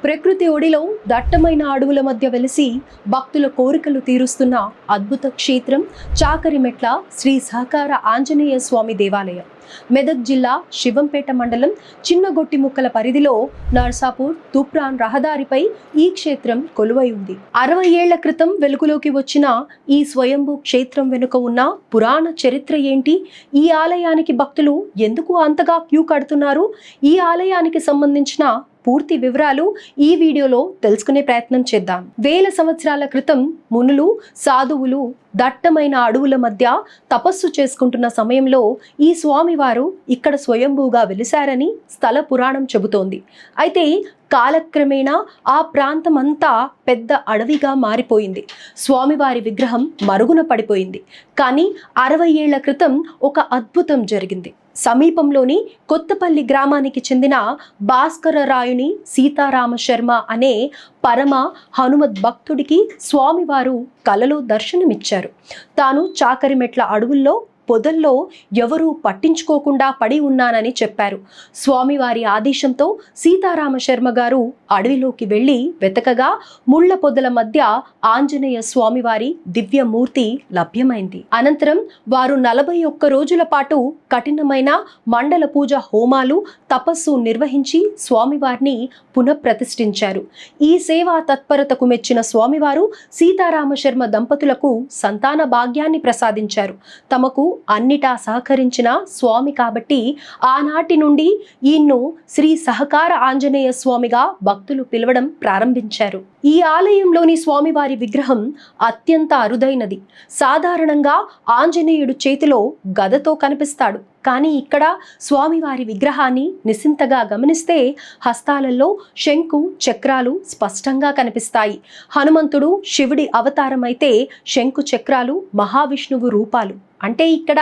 ప్రకృతి ఒడిలో దట్టమైన అడవుల మధ్య వెలిసి భక్తుల కోరికలు తీరుస్తున్న అద్భుత క్షేత్రం చాకరిమెట్ల శ్రీ సహకార ఆంజనేయ స్వామి దేవాలయం. మెదక్ జిల్లా శివంపేట మండలం చిన్నగొట్టిముక్కల పరిధిలో నర్సాపూర్ తూప్రాన్ రహదారిపై ఈ క్షేత్రం కొలువై ఉంది. 60 ఏళ్ల క్రితం వెలుగులోకి వచ్చిన ఈ స్వయంభూ క్షేత్రం వెనుక ఉన్న పురాణ చరిత్ర ఏంటి? ఈ ఆలయానికి భక్తులు ఎందుకు అంతగా క్యూ కడుతున్నారు? ఈ ఆలయానికి సంబంధించిన పూర్తి వివరాలు ఈ వీడియోలో తెలుసుకునే ప్రయత్నం చేద్దాం. వేల సంవత్సరాల క్రితం మునులు, సాధువులు దట్టమైన అడవుల మధ్య తపస్సు చేసుకుంటున్న సమయంలో ఈ స్వామివారు ఇక్కడ స్వయంభూగా వెలిశారని స్థల పురాణం చెబుతోంది. అయితే కాలక్రమేణా ఆ ప్రాంతం అంతా పెద్ద అడవిగా మారిపోయింది. స్వామివారి విగ్రహం మరుగున పడిపోయింది. కానీ 60 ఏళ్ల క్రితం ఒక అద్భుతం జరిగింది. సమీపంలోని కొత్తపల్లి గ్రామానికి చెందిన భాస్కరరాయుని సీతారామ శర్మ అనే పరమ హనుమద్ భక్తుడికి స్వామివారు కలలో దర్శనమిచ్చారు. తాను చాకరిమెట్ల అడవుల్లో పొదల్లో ఎవరూ పట్టించుకోకుండా పడి ఉన్నానని చెప్పారు. స్వామివారి ఆదేశంతో సీతారామ శర్మ గారు అడవిలోకి వెళ్ళి వెతకగా ముళ్ల పొదల మధ్య ఆంజనేయ స్వామివారి దివ్యమూర్తి లభ్యమైంది. అనంతరం వారు 41 రోజుల పాటు కఠినమైన మండల పూజ హోమాలు, తపస్సు నిర్వహించి స్వామివారిని పునఃప్రతిష్ఠించారు. ఈ సేవా తత్పరతకు మెచ్చిన స్వామివారు సీతారామ శర్మ దంపతులకు సంతాన భాగ్యాన్ని ప్రసాదించారు. తమకు అన్నిటా సహకరించిన స్వామి కాబట్టి ఆనాటి నుండి ఈయన్ను శ్రీ సహకార ఆంజనేయ స్వామిగా భక్తులు పిలవడం ప్రారంభించారు. ఈ ఆలయంలోని స్వామివారి విగ్రహం అత్యంత అరుదైనది. సాధారణంగా ఆంజనేయుడు చేతిలో గదతో కనిపిస్తాడు. కానీ ఇక్కడ స్వామివారి విగ్రహాన్ని నిశితంగా గమనిస్తే హస్తాలలో శంకు, చక్రాలు స్పష్టంగా కనిపిస్తాయి. హనుమంతుడు శివుడి అవతారం అయితే శంకు చక్రాలు మహావిష్ణువు రూపాలు. అంటే ఇక్కడ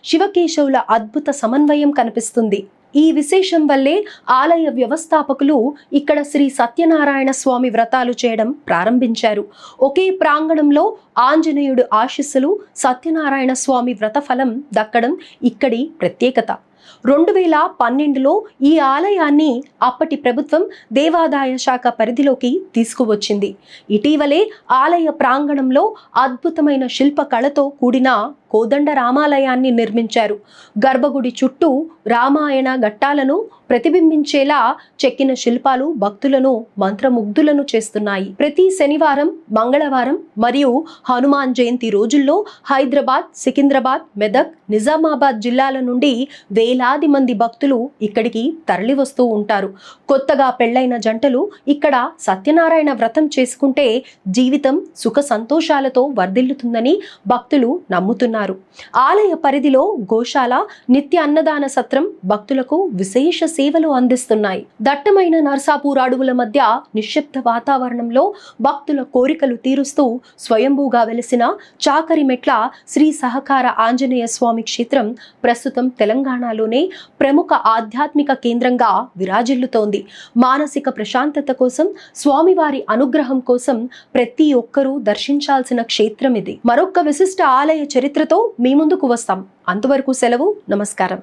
శివకేశవుల అద్భుత సమన్వయం కనిపిస్తుంది. ఈ విశేషం వల్లే ఆలయ వ్యవస్థాపకులు ఇక్కడ శ్రీ సత్యనారాయణ స్వామి వ్రతాలు చేయడం ప్రారంభించారు. ఒకే ప్రాంగణంలో ఆంజనేయుడు ఆశీస్సులు, సత్యనారాయణ స్వామి వ్రత ఫలం దక్కడం ఇక్కడి ప్రత్యేకత. 2012లో ఈ ఆలయాన్ని అప్పటి ప్రభుత్వం దేవాదాయ శాఖ పరిధిలోకి తీసుకువచ్చింది. ఇటీవలే ఆలయ ప్రాంగణంలో అద్భుతమైన శిల్పకళతో కూడిన కోదండ రామాలయాన్ని నిర్మించారు. గర్భగుడి చుట్టూ రామాయణ ఘట్టాలను ప్రతిబింబించేలా చెక్కిన శిల్పాలు భక్తులను మంత్రముగ్ధులను చేస్తున్నాయి. ప్రతి శనివారం, మంగళవారం మరియు హనుమాన్ జయంతి రోజుల్లో హైదరాబాద్, సికింద్రాబాద్, మెదక్, నిజామాబాద్ జిల్లాల నుండి వేలాది మంది భక్తులు ఇక్కడికి తరలి వస్తూ ఉంటారు. కొత్తగా పెళ్లైన జంటలు ఇక్కడ సత్యనారాయణ వ్రతం చేసుకుంటే జీవితం సుఖ సంతోషాలతో వర్ధిల్లుతుందని భక్తులు నమ్ముతున్నారు. ఆలయ పరిధిలో గోశాల, నిత్య అన్నదాన సత్రం భక్తులకు విశేష సేవలు అందిస్తున్నాయి. దట్టమైన నర్సాపూర్ అడవుల మధ్య నిశ్శబ్ద వాతావరణంలో భక్తుల కోరికలు తీరుస్తూ స్వయంభూగా వెలిసిన చాకరిమెట్ల శ్రీ సహకార ఆంజనేయ స్వామి క్షేత్రం ప్రస్తుతం తెలంగాణలోనే ప్రముఖ ఆధ్యాత్మిక కేంద్రంగా విరాజిల్లుతోంది. మానసిక ప్రశాంతత కోసం, స్వామివారి అనుగ్రహం కోసం ప్రతి ఒక్కరూ దర్శించాల్సిన క్షేత్రం ఇది. మరొక విశిష్ట ఆలయ చరిత్రతో మీ ముందుకు వస్తాం. అంతవరకు సెలవు. నమస్కారం.